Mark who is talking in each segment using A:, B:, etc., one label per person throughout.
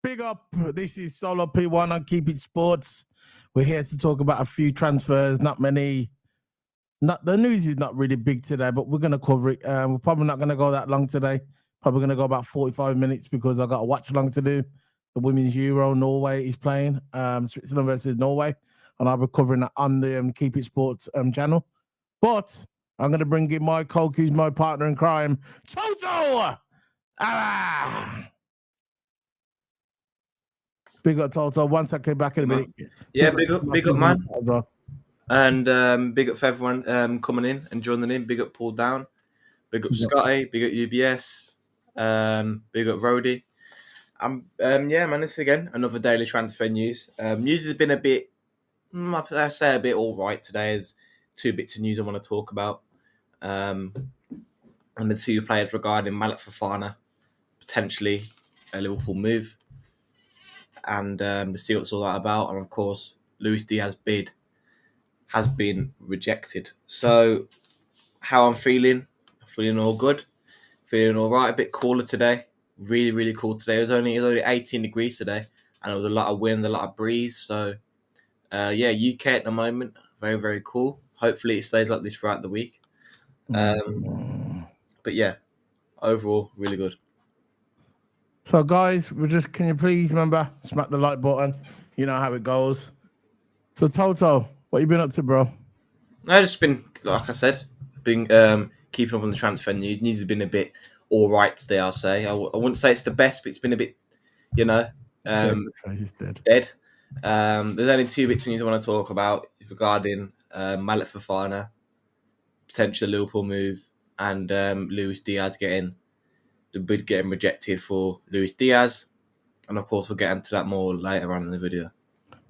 A: Big up. This is Solo P1 on Keep It Sports. We're here to talk about a few transfers. Not many. Not the news is not really big today, but we're gonna cover it. We're probably not gonna go that long today. Probably gonna go about 45 minutes because I got a watch along to do. The women's Euro, Norway is playing. Switzerland versus Norway, and I'll be covering that on the Keep It Sports channel. But I'm gonna bring in my coach, who's my partner in crime, Toto. Big up Toto. Once I came back in a minute.
B: Yeah, big up, man. And big up for everyone coming in and joining in. Big up Paul Down. Big up Scotty. Big up UBS. Big up Rody. Yeah, man, this is again another daily transfer news. News has been a bit, I say a bit all right today. There's two bits of news I want to talk about. And the two players regarding Malik Fofana, potentially a Liverpool move. And to see what's all that about. And of course, Luis Díaz bid has been rejected. So how I'm feeling all good, feeling all right. A bit cooler today, really cool today. It was only 18 degrees today, and there was a lot of wind, a lot of breeze. So UK at the moment, very cool. Hopefully it stays like this throughout the week. But yeah, overall really good.
A: So guys, can you please remember, smack the like button. You know how it goes. So Toto, what you been up to, bro?
B: I've just been, like I said, keeping up on the transfer news. News has been a bit all right today, I'll say. I wouldn't say it's the best, but it's been a bit, dead. There's only two bits of news I want to talk about regarding Malik Fofana, potential Liverpool move, and Luis Díaz getting rejected for Luis Díaz. And of course, we'll get into that more later on in the video.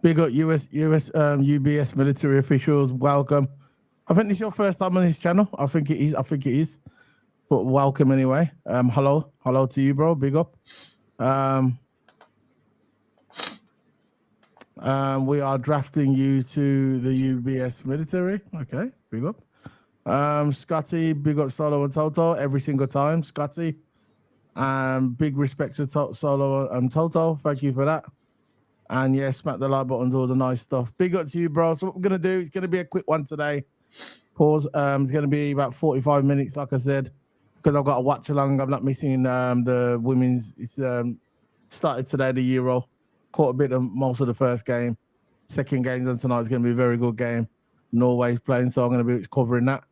A: Big up UBS military officials. Welcome. I think this is your first time on this channel. I think it is. But welcome anyway. Hello to you, bro. Big up. We are drafting you to the UBS military. Okay, big up. Scotty, big up Solo and Toto every single time. Scotty. Big respect to Solo and Toto. Thank you for that. And yeah, smack the like buttons, all the nice stuff. Big up to you, bro. So what we're gonna do, it's gonna be a quick one today. Pause. It's gonna be about 45 minutes, like I said, because I've got to watch along. I'm not missing the women's. It's started today, the Euro. Caught a bit of most of the first game. Second game on tonight is gonna be a very good game. Norway's playing, so I'm gonna be covering that.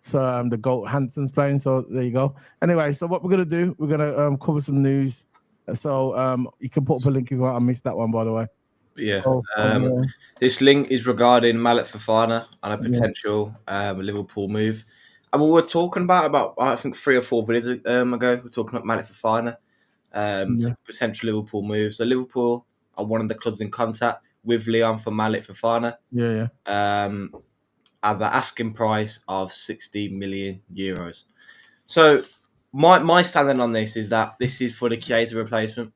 A: So the GOAT Hansen's playing, so there you go. Anyway, so what we're gonna do, we're gonna cover some news. So you can put up a link if you want. I missed that one, by the way.
B: Yeah. So, this link is regarding Malik Fofana and a potential Liverpool move. And we were talking about I think 3 or 4 videos ago. We're talking about Malik Fofana, potential Liverpool move. So Liverpool are one of the clubs in contact with Lyon for Malik Fofana.
A: Yeah.
B: At the asking price of 60 million euros. So my standing on this is that this is for the Chiesa replacement,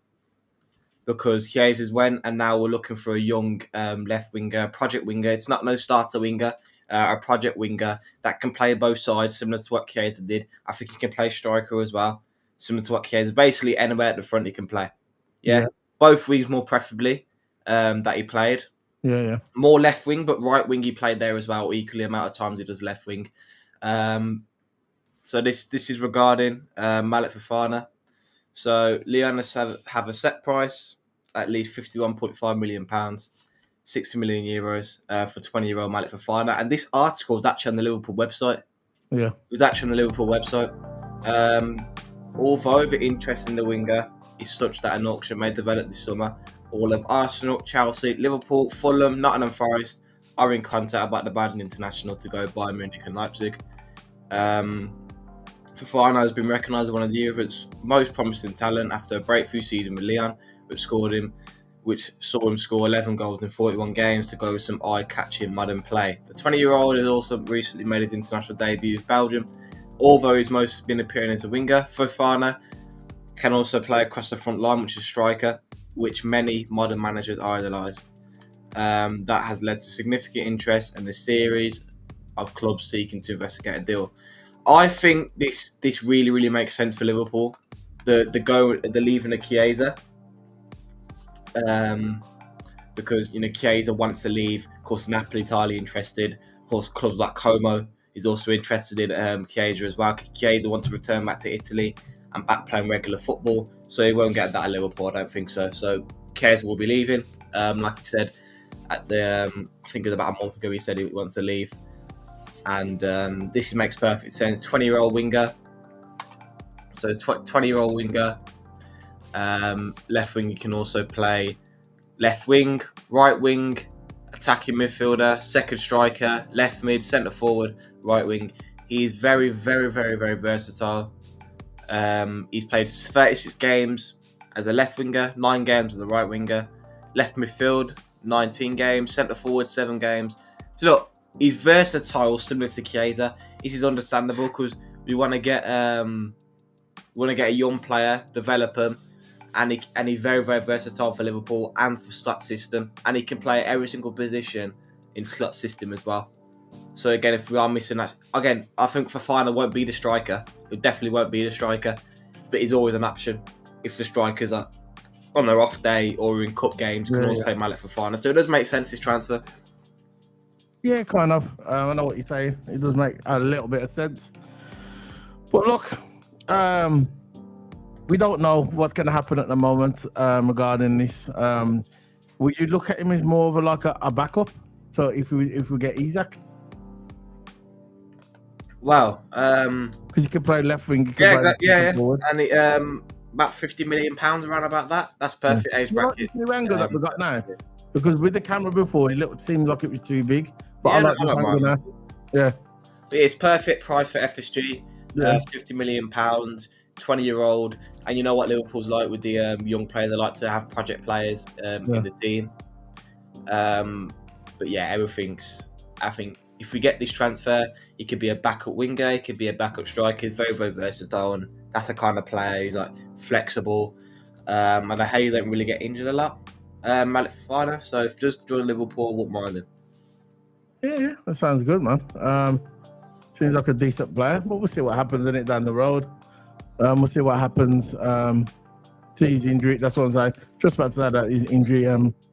B: because Chiesa's went and now we're looking for a young left winger, project winger. It's not no starter winger, a project winger that can play both sides, similar to what Chiesa did. I think he can play striker as well, similar to what Chiesa. Basically, anywhere at the front he can play. Yeah. Both wings more preferably that he played.
A: Yeah.
B: More left wing, but right wing he played there as well. Equally amount of times he does left wing. So this is regarding Malik Fofana. So Lyon have a set price, at least £51.5 million, 60 million euros for 20-year-old Malik Fofana. And this article was actually on the Liverpool website.
A: Yeah.
B: It was actually on the Liverpool website. Although the interest in the winger is such that an auction may develop this summer, all of Arsenal, Chelsea, Liverpool, Fulham, Nottingham Forest are in contact about the Bayern international to go Bayern Munich and Leipzig. Fofana has been recognised as one of Europe's most promising talent after a breakthrough season with Lyon, which saw him score 11 goals in 41 games to go with some eye-catching modern play. The 20-year-old has also recently made his international debut with Belgium. Although he's mostly been appearing as a winger, Fofana can also play across the front line, which is striker, which many modern managers idolise. That has led to significant interest in the series of clubs seeking to investigate a deal. I think this really makes sense for Liverpool. The leaving of Chiesa because Chiesa wants to leave. Of course, Napoli entirely interested. Of course, clubs like Como is also interested in Chiesa as well. Chiesa wants to return back to Italy and back playing regular football, so he won't get that at Liverpool. I don't think so. So Chiesa will be leaving. Like I said, at the I think it was about a month ago, he said he wants to leave, and this makes perfect sense. 20-year-old winger. So 20-year-old winger. Left wing, you can also play left wing, right wing, attacking midfielder, second striker, left mid, centre forward, right wing. He's very, very, very, very versatile. He's played 36 games as a left winger, 9 games as a right winger, left midfield, 19 games, centre forward, 7 games. So look, he's versatile, similar to Chiesa. This is understandable because we want to get a young player, develop him. And he's very, very versatile for Liverpool and for slot system. And he can play every single position in slot system as well. So again, if we are missing that, again, I think Fofana won't be the striker. It definitely won't be the striker. But he's always an option if the strikers are on their off day or in cup games. You can always play Malik Fofana. So it does make sense, this transfer.
A: Yeah, kind of. I know what you're saying. It does make a little bit of sense. But look, we don't know what's going to happen at the moment regarding this. Would you look at him as more of a backup? So if we get Isak,
B: wow,
A: because you can play left wing.
B: Yeah. And about £50 million around about that. That's perfect age bracket.
A: The angle that we got now, because with the camera before, it seemed like it was too big. But I like the angle now. Yeah,
B: but it's perfect price for FSG. £50 million. 20-year-old, and you know what Liverpool's like with the young players. They like to have project players in the team. But yeah, everything's. I think if we get this transfer, he could be a backup winger, he could be a backup striker. He's very, very versatile, and that's the kind of player who's like flexible. And I hate he don't really get injured a lot. Malik Fofana. So if he does join Liverpool, wouldn't mind him. Yeah,
A: that sounds good, man. Seems like a decent player, but we'll see what happens in it down the road. We'll see what happens to his injury. That's what I'm saying. Just about to say that his injury.
B: He hasn't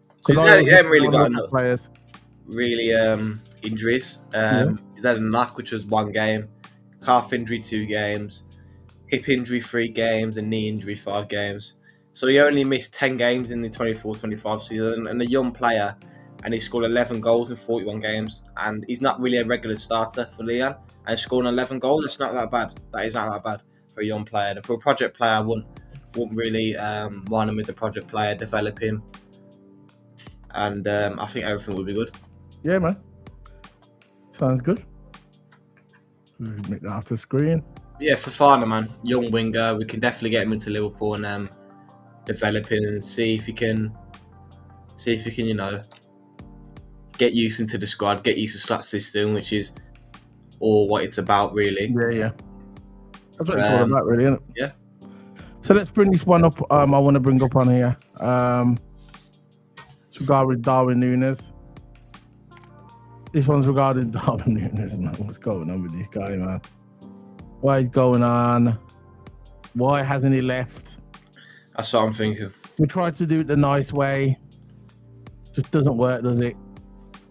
B: really got enough players. Really injuries. He's had a knock, which was 1 game, calf injury 2 games, hip injury 3 games, and knee injury 5 games. So he only missed 10 games in the 24-25 season, and a young player, and he scored 11 goals in 41 games. And he's not really a regular starter for Lyon, and scoring 11 goals, that's not that bad. That is not that bad for a young player. And for a project player, I wouldn't really want him as a project player, develop him. And I think everything will be good.
A: Yeah, man. Sounds good. Make that off the screen.
B: Yeah, Fofana, man. Young winger. We can definitely get him into Liverpool and develop him and see if he can, get used into the squad, get used to slot system, which is all what it's about, really.
A: Yeah. That's what it's all about, really, isn't it?
B: Yeah.
A: So let's bring this one up. I want to bring up on here. It's regarding Darwin Núñez. This one's regarding Darwin Núñez, man. What's going on with this guy, man? What is going on? Why hasn't he left?
B: That's what I'm thinking.
A: We tried to do it the nice way. Just doesn't work, does it?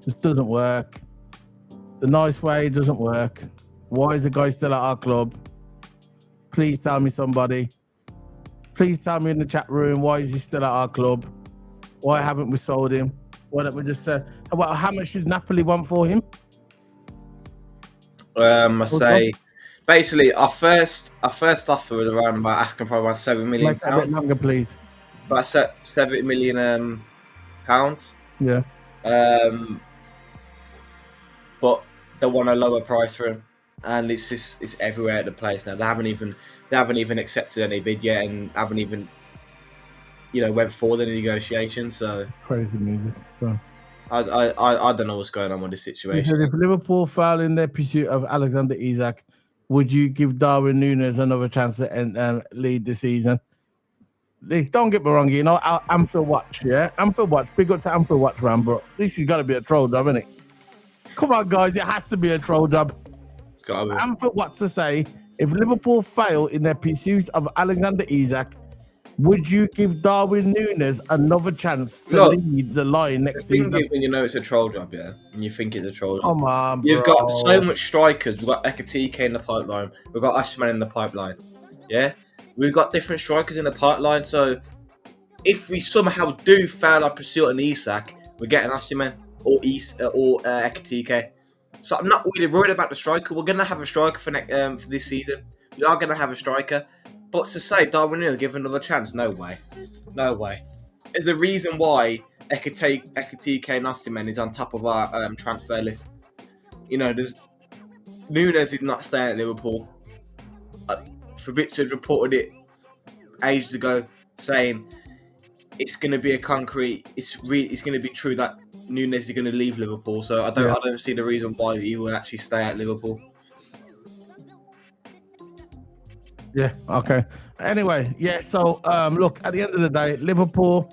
A: Just doesn't work. The nice way doesn't work. Why is the guy still at our club? Please tell me, somebody. Please tell me in the chat room, why is he still at our club? Why haven't we sold him? Why don't we just say, how much should Napoli want for him?
B: I say, basically, our first offer was around about asking for around £7 million.
A: Make that a bit longer, please.
B: About £7 million pounds.
A: Yeah.
B: But they want a lower price for him, and it's everywhere at the place now. They haven't even accepted any bid yet, and haven't even went for the negotiation. So
A: crazy music. So.
B: I don't know what's going on with this situation.
A: If Liverpool fail in their pursuit of Alexander Isak, would you give Darwin Núñez another chance to lead the season? Don't get me wrong, Anfield Watch, yeah? Anfield Watch, big up to Anfield Watch, man, but this has got to be a troll job, isn't it? Come on, guys, it has to be a troll job.
B: It's got to be.
A: Anfield Watch to say, if Liverpool fail in their pursuit of Alexander Isak, Would you give Darwin Núñez another chance to lead the line next season?
B: The thing is, when you know it's a troll job, yeah, and you think it's a troll job.
A: Come on,
B: You've
A: bro.
B: got so much strikers. We've got Ekatike in the pipeline. We've got Ashman in the pipeline. Yeah, we've got different strikers in the pipeline. So if we somehow do fail our pursuit on Isak, we're getting Ashman or Ekatike. So I'm not really worried about the striker. We're gonna have a striker for this season. We are gonna have a striker. But to say Darwin Núñez give another chance, no way. No way. There's a reason why Ekatike Nasimen is on top of our transfer list. You know, Núñez is not staying at Liverpool. Fabrizio reported it ages ago, saying it's going to be a concrete. It's going to be true that Núñez is going to leave Liverpool. So I don't see the reason why he will actually stay at Liverpool.
A: Yeah. Okay. Anyway, yeah. So look, at the end of the day, Liverpool.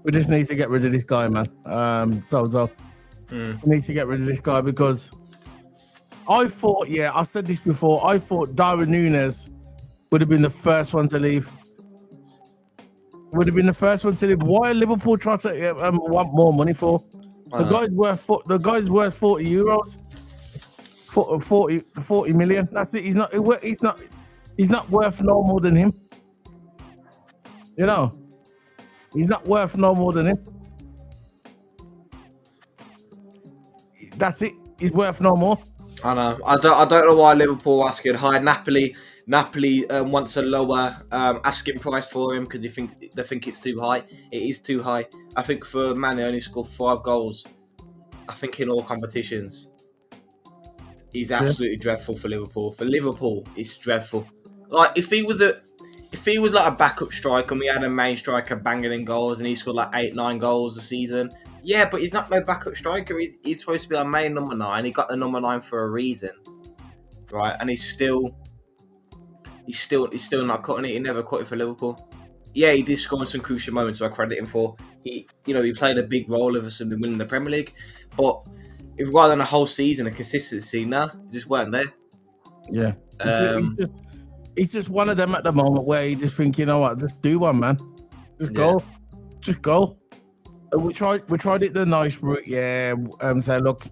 A: We just need to get rid of this guy, man. TOTO. We need to get rid of this guy because I thought, I said this before. I thought Darwin Núñez would have been the first one to leave. Would have been the first one to leave. Why are Liverpool trying to want more money for? The guy's worth 40 euros. 40 million. That's it. He's not worth no more than him. You know, he's not worth no more than him. That's it. He's worth no more.
B: I know. I don't know why Liverpool are asking high. Napoli wants a lower asking price for him because they think it's too high. It is too high. I think for a man who only scored 5 goals, I think in all competitions, he's absolutely dreadful for Liverpool. For Liverpool, it's dreadful. Like if he was like a backup striker and we had a main striker banging in goals and he scored like 8-9 goals a season. Yeah, but he's not no backup striker. He's supposed to be our main number 9. He got the number 9 for a reason, right? And he's still not cutting it. He never cut it for Liverpool. Yeah, he did score in some crucial moments, so I credit him for. He played a big role of us in winning the Premier League, but if rather than a whole season of consistency, just weren't there.
A: Yeah, he's just one of them at the moment where you just think, you know what, just do one, man, just go. We tried it the nice route, say, look,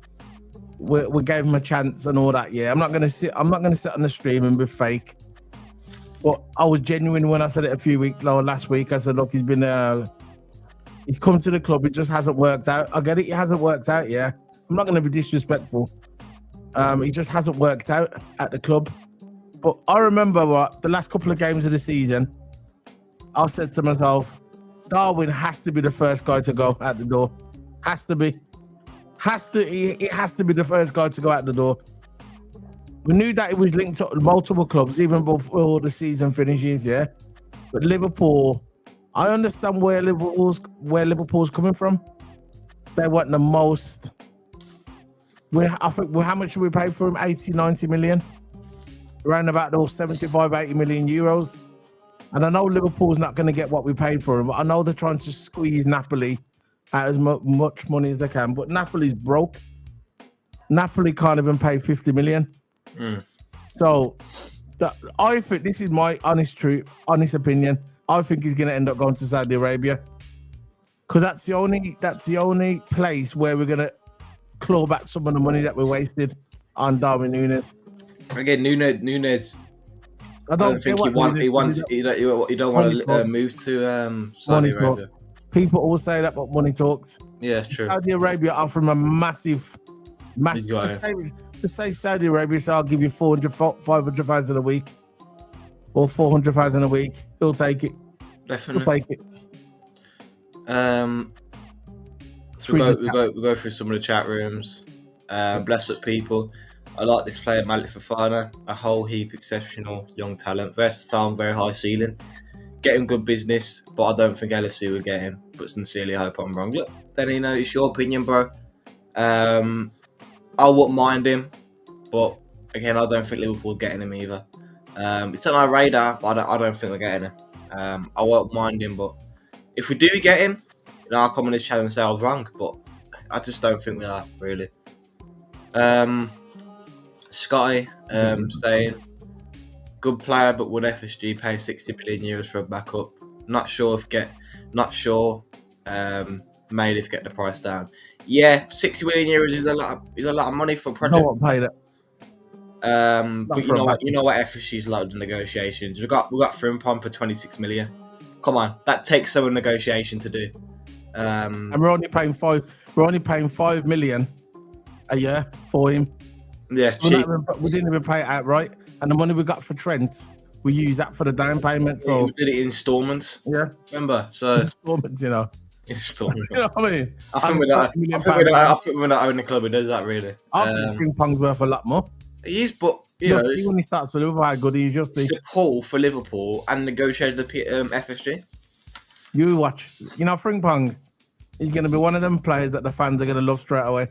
A: we gave him a chance and all that. Yeah, I'm not gonna sit on the stream and be fake. But I was genuine when I said it last week. I said, look, he's come to the club, it just hasn't worked out. I get it hasn't worked out, yeah. I'm not gonna be disrespectful. He just hasn't worked out at the club. But I remember the last couple of games of the season, I said to myself, Darwin has to be the first guy to go out the door. Has to be. It has to be the first guy to go out the door. We knew that it was linked to multiple clubs even before the season finishes, yeah. But Liverpool, I understand where Liverpool's coming from. They want the most. I think how much should we pay for him? 80-90 million? Around about those 75-80 million euros. And I know Liverpool's not going to get what we paid for him, but I know they're trying to squeeze Napoli out as much money as they can. But Napoli's broke. Napoli can't even pay 50 million. So I think, this is my honest opinion, I think he's going to end up going to Saudi Arabia. Because that's the only place where we're going to claw back some of the money that we wasted on Darwin Núñez.
B: Again, Núñez. I don't think he wants. You don't want to move to Saudi Arabia.
A: People always say that, but money talks.
B: Yeah, true.
A: Saudi Arabia offer him a massive. To say Saudi Arabia, so I'll give you 500,000 a week, or 400,000 a week. He'll take it.
B: Definitely.
A: He'll take it.
B: So we go through some of the chat rooms. Bless up people. I like this player, Malik Fofana. A whole heap exceptional young talent. Versatile and very high ceiling. Get him good business, but I don't think LFC will get him. But sincerely, I hope I'm wrong. Look, Danny, it's your opinion, bro. I wouldn't mind him, but again, I don't think Liverpool getting him either. It's on our radar, but I don't think we're getting him. I won't mind him, but if we do get him, I'll come on this channel and say I was wrong. But I just don't think we are, really. Scotty saying, Good player, but would FSG pay 60 million euros for a backup? Not sure. Maybe if get the price down. Yeah, 60 million euros is a lot of money for a project.
A: No one paid it.
B: But you know what FSG's like with negotiations. We got Frimpong for 26 million. Come on, that takes some negotiation to do.
A: And we're only paying 5 million a year for him.
B: Yeah, cheap.
A: We didn't even pay it outright. And the money we got for Trent, we use that for the down payment. So
B: we did it in installments.
A: Yeah,
B: remember? So
A: installments,
B: installments.
A: You know what I mean?
B: I think we're not owning the club who does that really.
A: I think Frimpong's worth a lot more.
B: He is, but you know,
A: when he starts to Liverpool, how good he is, you'll see.
B: It's a pull for Liverpool and negotiated the FSG.
A: You watch. You know, Frimpong, he's going to be one of them players that the fans are going to love straight away.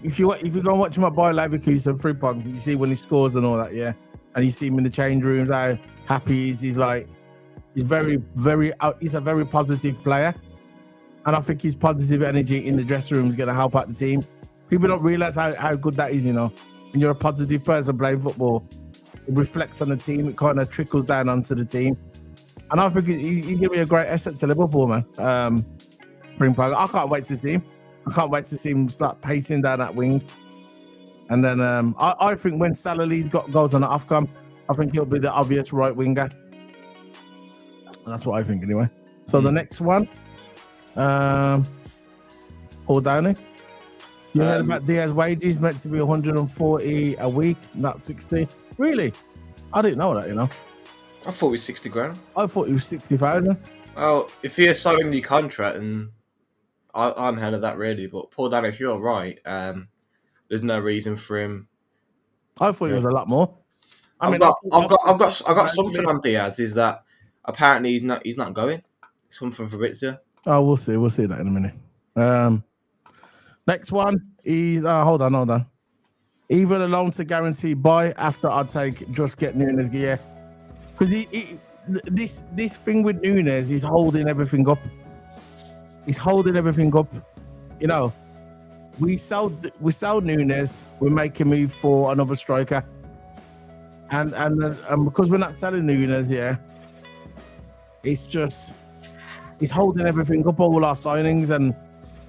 A: If you go and watch him at Bayer Leverkusen, Frimpong, you see when he scores and all that, yeah, and you see him in the change rooms, how happy he is. He's he's a very positive player, and I think his positive energy in the dressing room is going to help out the team. People don't realize how good that is, you know. When you're a positive person playing football, it reflects on the team. It kind of trickles down onto the team, and I think he's going to be a great asset to Liverpool, man. Frimpong, I can't wait to see him. I can't wait to see him start pacing down that wing. And then I think when Salah Lee's got goals on the Ofcom, I think he'll be the obvious right winger. That's what I think anyway. So the next one, Paul Downey. You heard about Diaz wages meant to be 140 a week, not 60. Really? I didn't know that, you know.
B: I thought it was 60 grand.
A: I thought it was 60,000.
B: Well, if you're signing the contract, and I'm ahead of that really, but Paul Downey, if you're right, there's no reason for him.
A: I thought it was a lot more.
B: I've got something on Diaz. Is that apparently he's not going. Something for Fabrizio.
A: Oh, we'll see. We'll see that in a minute. Next one is hold on. Even a loan to guarantee buy after I take just get Nunes gear, because this thing with Nunes is holding everything up. He's holding everything up. You know, we sell Nunes, we make a move for another striker, and because we're not selling Nunes, yeah, it's holding everything up, all our signings, and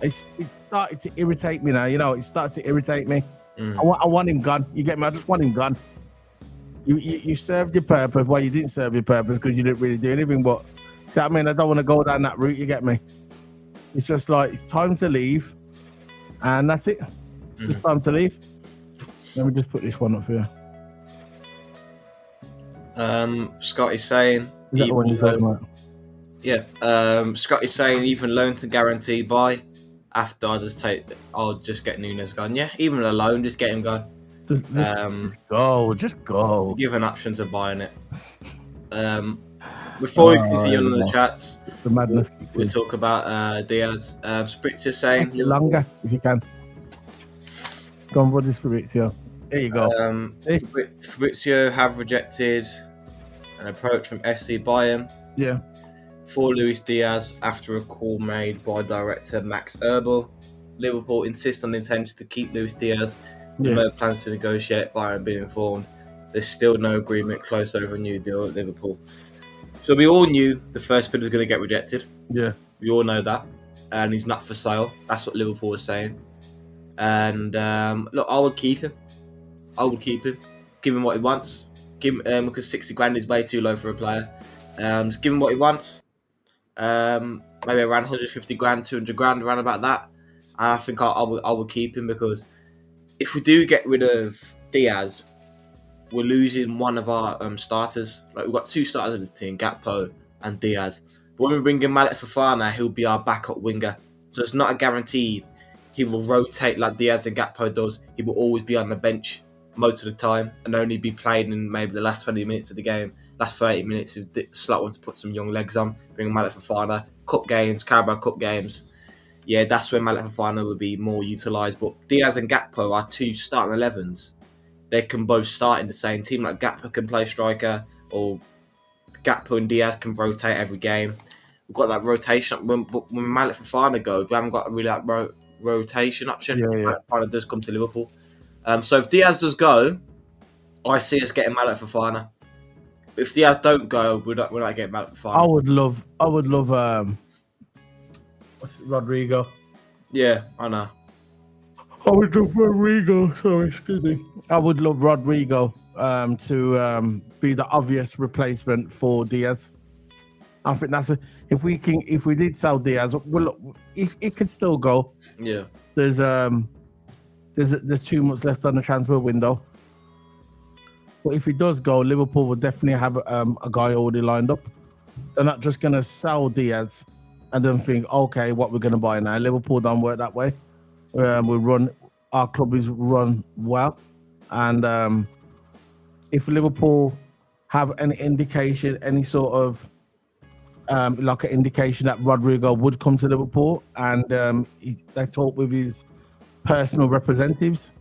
A: it's started to irritate me now. You know, it's started to irritate me. I want him gone. You get me? I just want him gone. You served your purpose. Well, you didn't serve your purpose because you didn't really do anything. But see what I mean? I don't want to go down that route. You get me? It's just like it's time to leave, and that's it. It's just time to leave. Let me just put this one up here.
B: Scott is saying.
A: Is that the one you're talking about?
B: Yeah. Scott is saying even loan to guarantee buy. After I'll just get Nunes gone. Yeah, even a loan, just get him gone.
A: Just go.
B: Give an option to buying it. Before we continue on the chats,
A: the madness.
B: We'll talk about Diaz. Spritzer saying
A: longer if you can. Go on, what is Fabrizio? There you go.
B: Fabrizio have rejected an approach from FC Bayern.
A: Yeah.
B: For Luis Díaz after a call made by director Max Eberl. Liverpool insist on the intention to keep Luis Díaz. No plans to negotiate. Bayern being informed. There's still no agreement close over a new deal at Liverpool. So we all knew the first bid was going to get rejected.
A: Yeah.
B: We all know that. And he's not for sale. That's what Liverpool was saying. And look, I would keep him. Give him what he wants. Because 60 grand is way too low for a player. Just give him what he wants. Maybe around 150 grand, 200 grand, around about that. And I think I will keep him, because if we do get rid of Diaz, we're losing one of our starters. Like, we've got two starters in this team, Gakpo and Diaz. But when we bring in Malik Fofana, he'll be our backup winger. So it's not a guarantee he will rotate like Diaz and Gakpo does. He will always be on the bench most of the time and only be played in maybe the last 20 minutes of the game. Last 30 minutes, if Slot wants to put some young legs on, bring Malik Fofana, cup games, Carabao Cup games. Yeah, that's when Malik Fofana would be more utilised. But Diaz and Gakpo are two starting 11s. They can both start in the same team. Like, Gakpo can play striker, or Gakpo and Diaz can rotate every game. We've got that rotation. When Malik Fofana goes, we haven't got really that rotation option.
A: Yeah.
B: Malik Fofana does come to Liverpool. So if Diaz does go, I see us getting Mallet for Fofana. If Diaz don't go, we're not getting Mallet for Fofana.
A: I would love Rodrigo.
B: Yeah, I know.
A: I would love Rodrigo. Sorry, excuse me. I would love Rodrigo to be the obvious replacement for Diaz. I think if we did sell Diaz, well, it could still go.
B: Yeah.
A: There's 2 months left on the transfer window. But if he does go, Liverpool will definitely have a guy already lined up. They're not just gonna sell Diaz and then think, okay, what we're gonna buy now. Liverpool don't work that way. Our club is run well, and if Liverpool have any indication, any sort of like an indication that Rodrigo would come to Liverpool, and they talk with his personal representatives,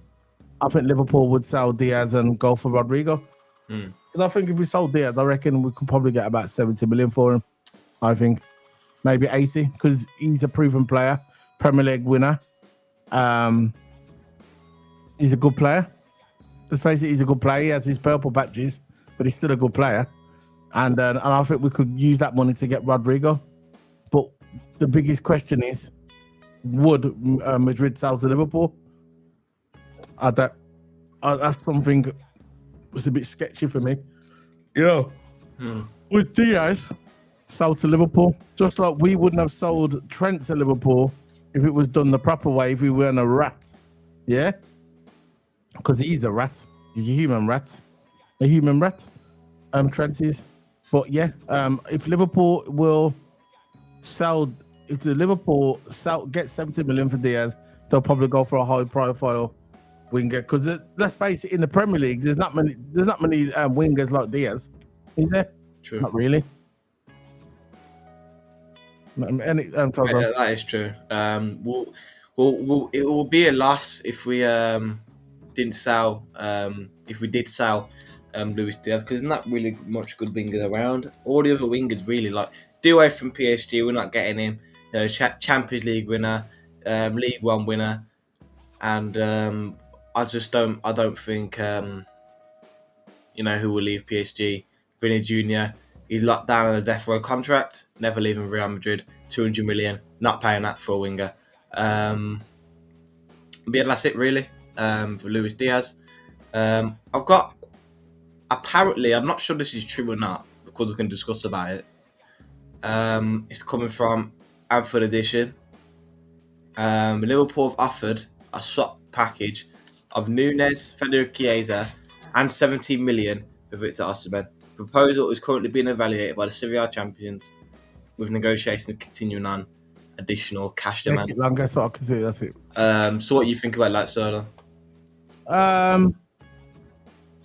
A: I think Liverpool would sell Diaz and go for Rodrigo. Because I think if we sold Diaz, I reckon we could probably get about 70 million for him. I think maybe 80, because he's a proven player, Premier League winner. He's a good player. Let's face it, he's a good player. He has his purple badges, but he's still a good player. And I think we could use that money to get Rodrigo. But the biggest question is, would Madrid sell to Liverpool? That's something was a bit sketchy for me. With Diaz sold to Liverpool, just like we wouldn't have sold Trent to Liverpool if it was done the proper way, if we weren't a rat. Yeah? Because he's a rat. He's a human rat. Trent is. But yeah, if Liverpool will sell, if the Liverpool get 70 million for Diaz, they'll probably go for a high profile winger. Because let's face it, in the Premier League, there's not many wingers like Diaz. Is there?
B: True.
A: Not really.
B: That is true. It will be a loss if we didn't sell. If we did sell Luis Díaz, because there's not really much good wingers around. All the other wingers really do away from PSG. We're not getting him. Champions League winner, League One winner, and I don't think who will leave PSG. Vinny Jr. He's locked down on a death row contract. Never leaving Real Madrid. 200 million. Not paying that for a winger. But yeah, that's it really for Luis Díaz. I've got, apparently, I'm not sure this is true or not, because we can discuss about it. It's coming from Amford Edition. Liverpool have offered a swap package of Núñez, Federico Chiesa, and 17 million for Victor Osimhen. The proposal is currently being evaluated by the Serie A champions, with negotiations continuing on additional cash demand.
A: Longer, so I can see that's it.
B: So what do you think about that, Soda?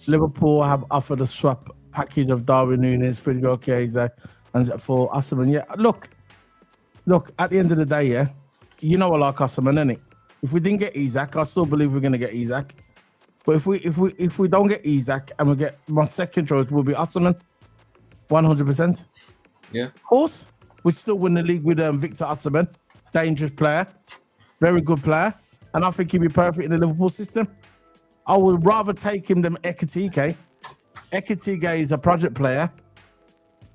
A: Liverpool have offered a swap package of Darwin Núñez, Federico Chiesa, and for Osimhen. Yeah, look. At the end of the day, yeah, I like Osimhen, innit? If we didn't get Isak, I still believe we're gonna get Isak. But if we don't get Isak and we get, my second choice will be Osimhen, 100%.
B: Yeah,
A: of course. We still win the league with Victor Osimhen, dangerous player, very good player, and I think he'd be perfect in the Liverpool system. I would rather take him than Ekitike. Ekitike is a project player,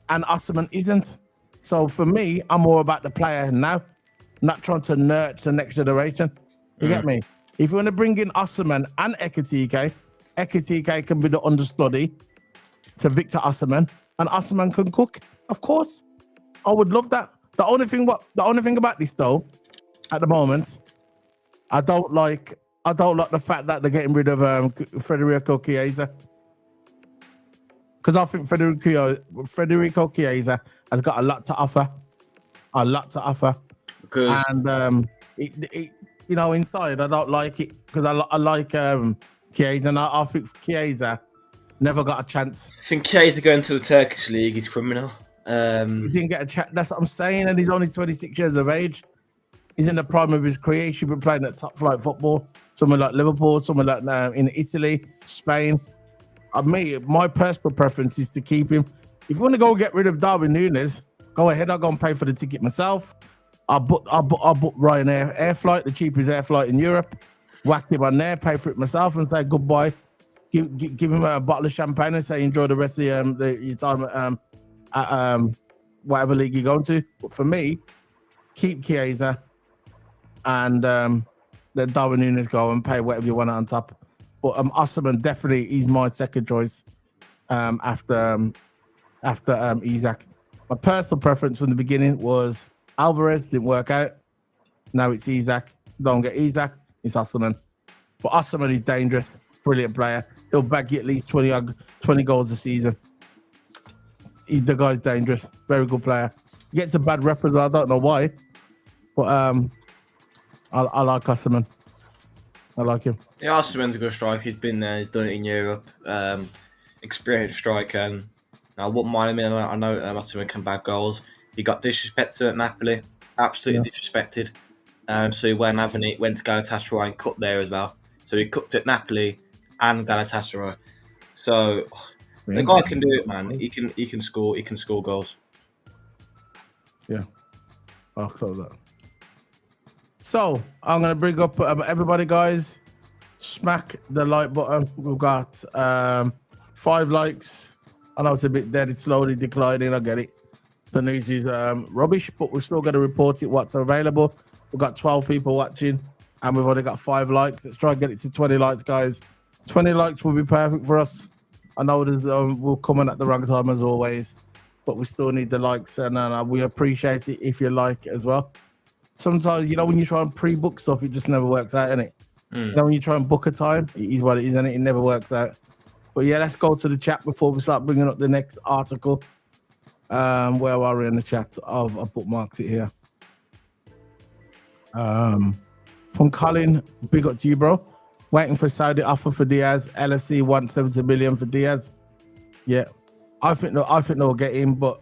A: and Osimhen isn't. So for me, I'm more about the player now, not trying to nurture the next generation. You get me? If you want to bring in Osimhen and Ekitike can be the understudy to Victor Osimhen, and Osimhen can cook. Of course, I would love that. The only thing about this though, at the moment, I don't like the fact that they're getting rid of Federico Chiesa, because I think Federico Chiesa has got a lot to offer.
B: Because
A: inside I don't like it, because I like Chiesa, and I think Chiesa never got a chance.
B: I think Chiesa going to the Turkish league is criminal.
A: He didn't get a chance. That's what I'm saying, and he's only 26 years of age. He's in the prime of his career. He should be playing at top flight football, somewhere like Liverpool, somewhere like in Italy, Spain. My personal preference is to keep him. If you want to go get rid of Darwin Núñez, go ahead. I'll go and pay for the ticket myself. I'll book Ryanair air flight, the cheapest air flight in Europe. Whack him on there, pay for it myself, and say goodbye. give him a bottle of champagne and say enjoy the rest of your time at whatever league you're going to. But for me, keep Chiesa and let Darwin Núñez go and pay whatever you want on top. But Osimhen definitely he's my second choice after Isak. My personal preference from the beginning was Alvarez, didn't work out. Now it's Isak. Don't get Isak, it's Osimhen. But Osimhen is dangerous, brilliant player. He'll bag you at least 20 goals a season. The guy's dangerous, very good player. He gets a bad rep as well, I don't know why. But I like Osimhen. I like him.
B: Yeah, Osimhen's a good striker. He's been there. He's done it in Europe. Experienced striker. I wouldn't mind him. I know Osimhen can bag goals. He got disrespected at Napoli. Absolutely disrespected. So he went to Galatasaray and cooked there as well. So he cooked at Napoli and Galatasaray. So the guy can do it, man. He can score. He can score goals.
A: Yeah, I'll close that. So I'm gonna bring up everybody, guys. Smack the like button. We've got 5 likes. I know it's a bit dead. It's slowly declining. I get it. The news is rubbish, but we're still going to report it what's available. We've got 12 people watching, and we've only got 5 likes. Let's try and get it to 20 likes, guys. 20 likes will be perfect for us. I know there's we'll come in at the wrong time as always, but we still need the likes, and we appreciate it if you like as well. Sometimes, when you try and pre-book stuff, it just never works out, innit? When you try and book a time, it is what it is, and it never works out. But yeah, let's go to the chat before we start bringing up the next article. Where are we in the chat? I've bookmarked it here. From Colin, big up to you, bro. Waiting for Saudi offer for Diaz. LFC wants 70 million for Diaz. Yeah, I think they'll get him, but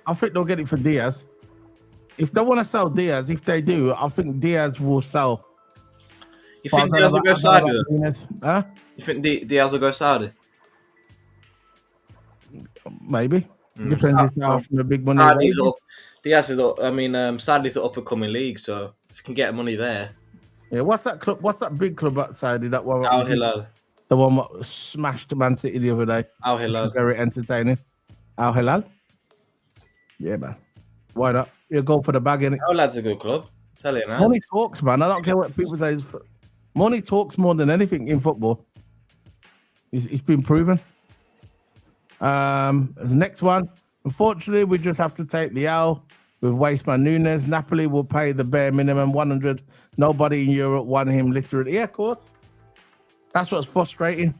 A: I think they'll get it for Diaz. If they want to sell Diaz, if they do, I think Diaz will sell.
B: You think Diaz will go Saudi?
A: Huh?
B: You think Diaz will go Saudi?
A: Maybe. Depends if they're offering the big money.
B: Diaz is up. I mean, Saudi's an up-and-coming league, so if you can get money there.
A: Yeah, what's that club? What's that big club outside? That one?
B: Al Hilal.
A: The one that smashed Man City the other day.
B: Al Hilal.
A: Very entertaining. Al Hilal. Yeah, man. Why not? You go for the bag, innit?
B: Al Hilal's a good club. Tell you, man.
A: Money talks, man. I don't care what people say. Money talks more than anything in football. It's been proven. As the next one, unfortunately, we just have to take the L with Wasteman Núñez. Napoli will pay the bare minimum 100. Nobody in Europe won him literally. Yeah, of course. That's what's frustrating.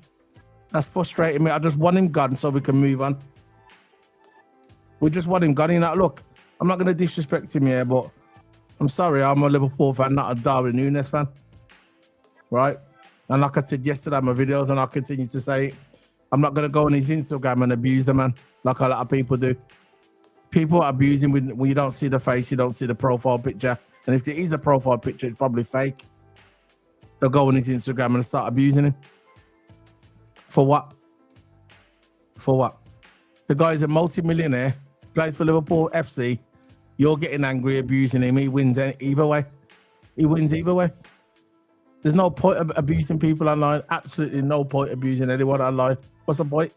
A: That's frustrating me. I just want him gone so we can move on. We just want him gone. Look, I'm not going to disrespect him here, but I'm sorry. I'm a Liverpool fan, not a Darwin Núñez fan. Right? And like I said yesterday in my videos, and I'll continue to say it, I'm not going to go on his Instagram and abuse the man like a lot of people do. People are abusing when you don't see the face, you don't see the profile picture. And if there is a profile picture, it's probably fake. They'll go on his Instagram and start abusing him. For what? For what? The guy's a multi-millionaire, plays for Liverpool FC. You're getting angry, abusing him. He wins either way. He wins either way. There's no point of abusing people online. Absolutely no point abusing anyone online. What's the point?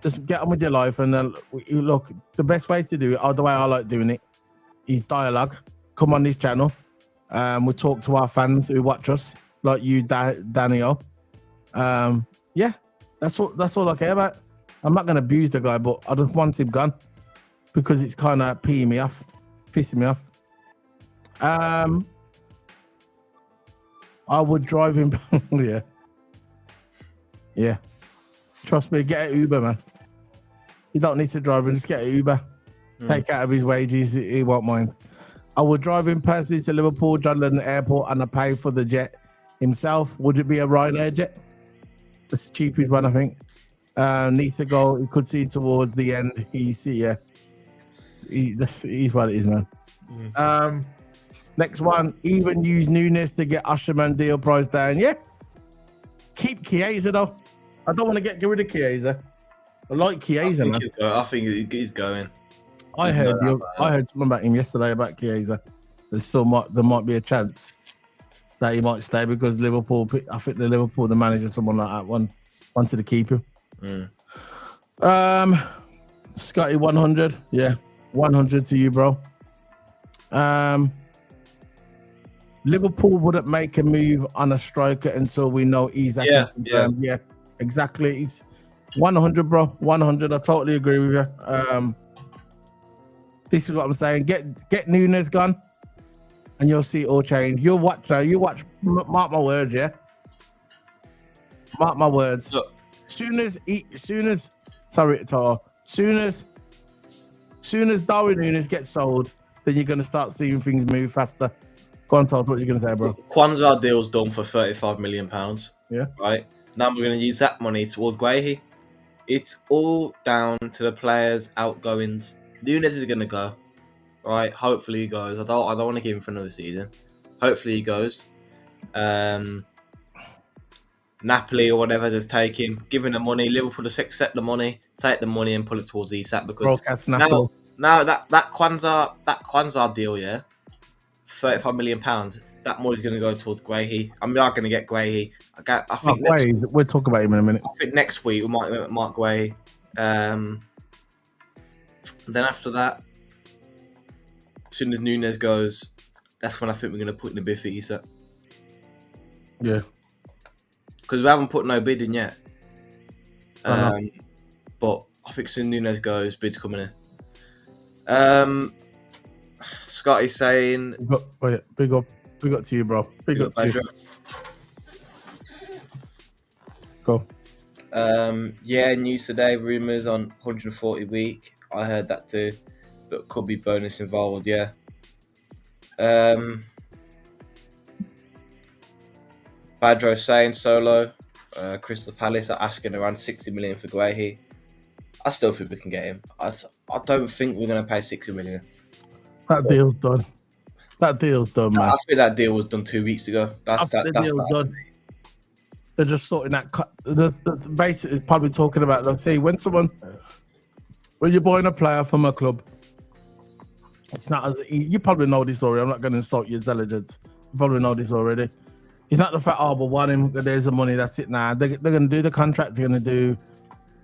A: Just get on with your life. And look, the best way to do it, or the way I like doing it, is dialogue. Come on this channel. We talk to our fans who watch us, like you, Daniel. Yeah, that's all I care about. I'm not going to abuse the guy, but I just want him gone because it's kind of pissing me off. I would drive him. Yeah. Trust me, get an Uber, man. You don't need to drive him, just get an Uber. Take out of his wages, he won't mind. I would drive him personally to Liverpool, John Lennon Airport, and I pay for the jet himself. Would it be a Ryanair jet? That's the cheapest one, I think. Needs to go. He could see towards the end. He's what it is, man. Next one, even use Núñez to get Osimhen deal price down. Yeah. Keep Chiesa, though. I don't want to get rid of Chiesa. I like Chiesa, man.
B: I think he's going.
A: I heard something about him yesterday about Chiesa. There might be a chance that he might stay because Liverpool. I think the manager, someone like that one, wanted to keep him. Scotty 100. Yeah, 100 to you, bro. Liverpool wouldn't make a move on a striker until we know Isak. Yeah, exactly. It's 100, bro. 100. I totally agree with you. This is what I'm saying. Get Nunes gone, and you'll see it all change. You'll watch now. You watch. Mark my words, yeah. Mark my words.
B: Look.
A: Soon as Darwin Nunes gets sold, then you're gonna start seeing things move faster. Go on, Todd. What are you gonna say, bro?
B: Kwanzaa deal's done for £35 million.
A: Yeah.
B: Right. Now we're gonna use that money towards Guehi. It's all down to the players' outgoings. Nunes is gonna go. Right. Hopefully he goes. I don't want to keep him for another season. Hopefully he goes. Napoli or whatever, just take him, give him the money. Liverpool just accept the money, take the money and pull it towards Isak, because now that Kwanzaa deal, yeah, £35 million, that money's going to go towards Guehi. I mean, we are going to get Guehi. I think
A: we'll talk about him in a minute.
B: I think next week we might get Marc Guehi. Then after that, as soon as Nunes goes, that's when I think we're going to put in the bid for Isak.
A: Yeah.
B: Because we haven't put no bid in yet. But I think soon Nunes goes, bid's coming in. Scotty's saying...
A: Big up to you, bro. Big up to you. Go.
B: Yeah, news today, rumours on 140 week. I heard that too. But could be bonus involved, yeah. Badro saying solo. Crystal Palace are asking around 60 million for Guehi. I still think we can get him. I don't think we're going to pay 60 million.
A: That deal's done. That deal's done, man.
B: I think that deal was done 2 weeks ago. That's deal's done.
A: They're just sorting that. The basically probably talking about. Let's see, when you're buying a player from a club, it's not as you probably know this already. I'm not going to insult your intelligence. You probably know this already. It's not the fact, but want him. There's the money. That's it. Now they're going to do the contract. They're going to do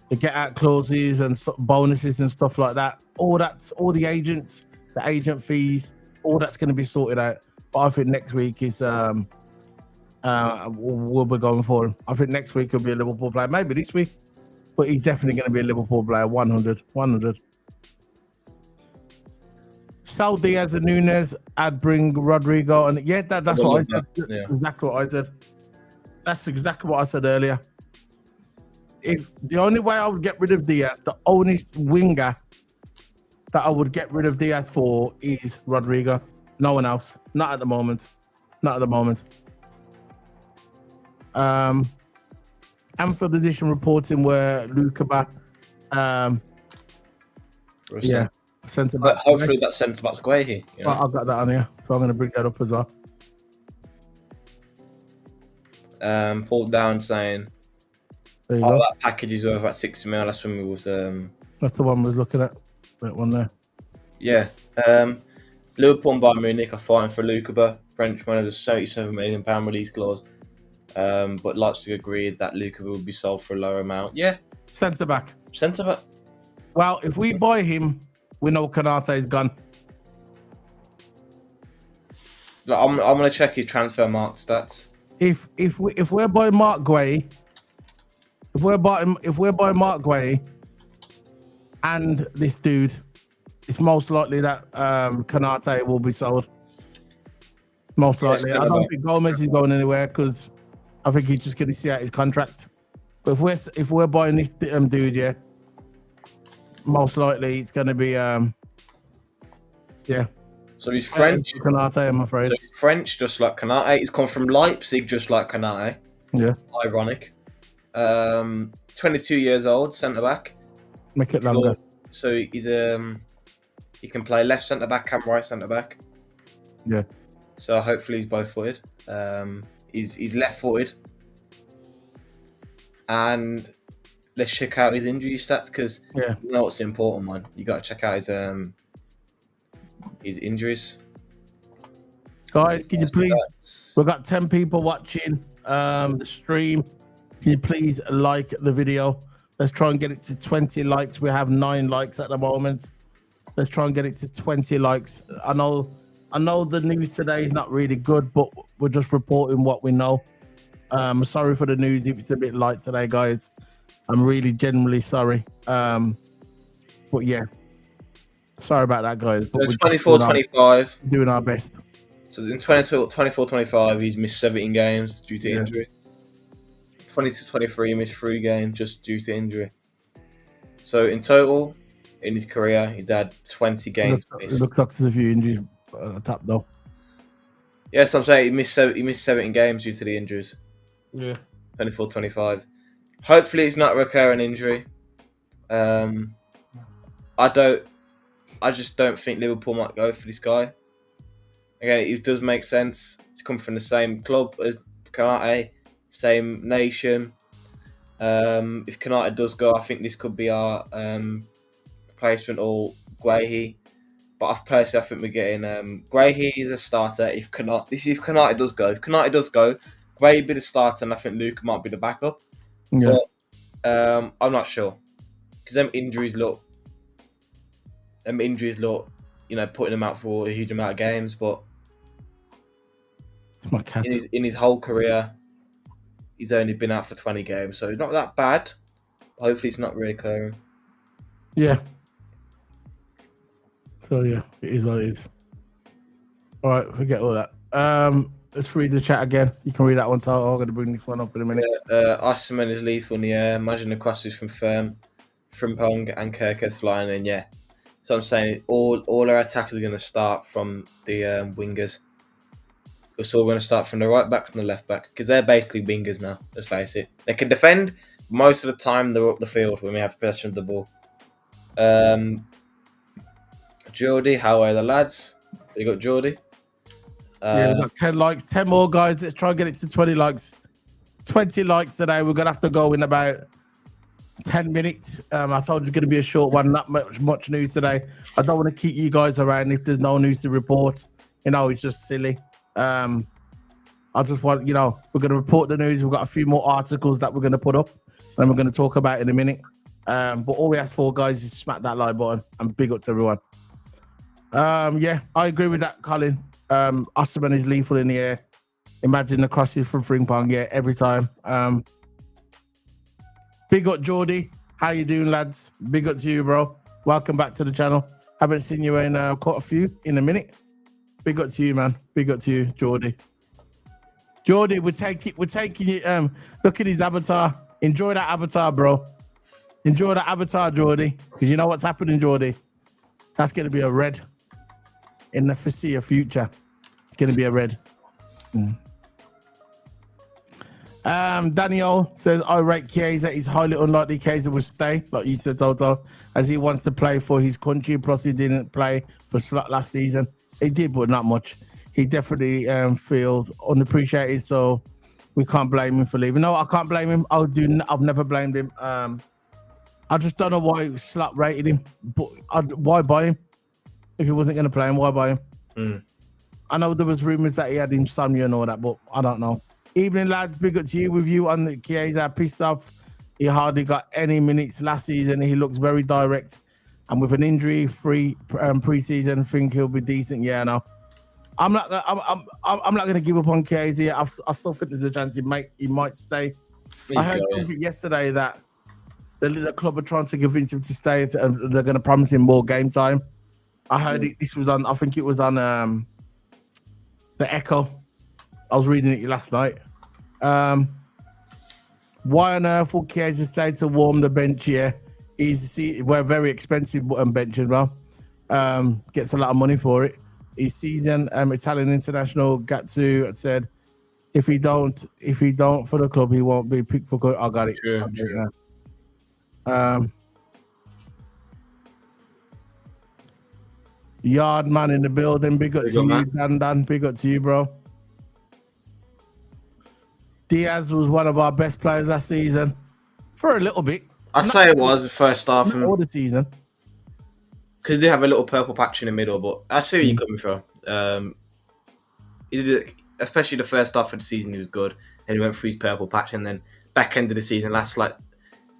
A: the get out clauses and bonuses and stuff like that. All the agents, the agent fees, all that's going to be sorted out. But I think next week is we'll be going for him. I think next week will be a Liverpool player. Maybe this week, but he's definitely going to be a Liverpool player. 100. Sell Diaz and Nunes, I'd bring Rodrigo, and yeah, that's what I said. Yeah. Exactly what I said. That's exactly what I said earlier. If the only way I would get rid of Diaz, the only winger that I would get rid of Diaz for is Rodrigo. No one else. Not at the moment. Anfield Edition reporting where Lukeba, yeah. Centre back.
B: Hopefully that centre back's Guehi. You know?
A: I've got that on here, so I'm going to bring that up as well.
B: Paul Down saying, that package is worth about 60 mil. That's when we was.
A: That's the one we was looking at. That one there.
B: Yeah. Liverpool and Bayern Munich are fighting for Lukeba. Frenchman has a £77 million release clause. But Leipzig agreed that Lukeba would be sold for a lower amount. Yeah.
A: Centre back.
B: Well,
A: if we buy him, we know Kanate is gone.
B: I'm gonna check his transfer mark stats.
A: If we're buying Marc Guehi, if we're buying Marc Guehi and this dude, it's most likely that Kanate will be sold. Most likely. I don't think Gomez is going anywhere because I think he's just going to see out his contract. But if we're buying this dude, yeah. Most likely, it's going to be, yeah.
B: So he's French.
A: Kanate, I'm afraid.
B: So he's French, just like Kanate. He's come from Leipzig, just like Kanate.
A: Yeah.
B: Ironic. 22 years old, centre back.
A: Make it longer.
B: So he's he can play left centre back and right centre back.
A: Yeah.
B: So hopefully he's both footed. He's left footed. And let's check out his injury stats because you know what's important, man. You got to check out his injuries.
A: Guys, can you please? We've got 10 people watching the stream. Can you please like the video? Let's try and get it to 20 likes. We have 9 likes at the moment. Let's try and get it to 20 likes. I know the news today is not really good, but we're just reporting what we know. Sorry for the news if it's a bit light today, guys. I'm really genuinely sorry. But yeah, sorry about that, guys. But
B: So 24-25.
A: Doing our best.
B: So in 24-25, he's missed 17 games due to injury. 20-23, he missed 3 games just due to injury. So in total, in his career, he's had 20 games missed.
A: It looks like there's a few injuries at the top, though.
B: Yes, I'm saying he missed 17 games due to the injuries.
A: Yeah.
B: 24-25. Hopefully, it's not a recurring injury. I just don't think Liverpool might go for this guy. Again, it does make sense. He's come from the same club as Konate, same nation. If Konate does go, I think this could be our replacement or Guehi. But I think we're getting Guehi is a starter. If Konate does go, Guehi be the starter, and I think Luke might be the backup.
A: Yeah.
B: But I'm not sure because them injuries look, putting him out for a huge amount of games. But
A: my cat.
B: In his whole career, he's only been out for 20 games, so it's not that bad. Hopefully, it's not recurring.
A: Yeah. So yeah, it is what it is. All right, forget all that. Let's read the chat again. You can read that one, Toto. I'm going to bring this one up in a minute.
B: Osterman is lethal in the air. Imagine the crosses from Frimpong and Kirkes flying in. Yeah, so I'm saying all our attackers are going to start from the wingers. We're all going to start from the right back and the left back because they're basically wingers now. Let's face it. They can defend most of the time. They're up the field when we have possession of the ball. Geordie, how are the lads? You got Geordie.
A: Yeah, we've got 10 likes, 10 more, guys. Let's try and get it to 20 likes. 20 likes today. We're going to have to go in about 10 minutes. I told you it's going to be a short one, not much news today. I don't want to keep you guys around if there's no news to report. It's just silly. I just want, we're going to report the news. We've got a few more articles that we're going to put up and we're going to talk about in a minute. But all we ask for, guys, is smack that like button and big up to everyone. Yeah, I agree with that, Colin. Osterman is lethal in the air. Imagine the crosses from Frimpong, yeah, every time. Big up, Geordie. How you doing, lads? Big up to you, bro. Welcome back to the channel. Haven't seen you in quite a few in a minute. Big up to you, man. Big up to you, Geordie. Geordie, we're taking you. Look at his avatar. Enjoy that avatar, bro. Enjoy that avatar, Geordie. Because you know what's happening, Geordie. That's going to be a red in the foreseeable future. It's going to be a red. Daniel says, I rate Chiesa. It's highly unlikely Chiesa will stay, like you said, Toto, as he wants to play for his country. Plus, he didn't play for Slot last season. He did, but not much. He definitely feels unappreciated, so we can't blame him for leaving. No, I can't blame him. I've never blamed him. I just don't know why Slot rated him. But why buy him? If he wasn't going to play him, why buy him? I know there was rumours that he had insomnia and all that, but I don't know. Evening, lads. Big up to you with you on the Chiesa. Pissed off. He hardly got any minutes last season. He looks very direct. And with an injury-free preseason, I think he'll be decent. Yeah, no. I'm not going to give up on Chiesa. I still think there's a chance he might stay. I heard yesterday that the club are trying to convince him to stay. And they're going to promise him more game time. I heard this was on. I think it was on the Echo. I was reading it last night. Why on earth will Chiesa stay to warm the bench here? We're very expensive bench as well. Gets a lot of money for it. His season, Italian international Gattuso said, if he don't for the club, he won't be picked for. I got it. True. Yard man in the building. Big up to you, Dan. Big up to you, bro. Diaz was one of our best players last season for a little bit.
B: I'd say it was the first half
A: of the season
B: because they have a little purple patch in the middle. But I see where you're coming from. He did, especially the first half of the season, he was good, and he went through his purple patch, and then back end of the season, last like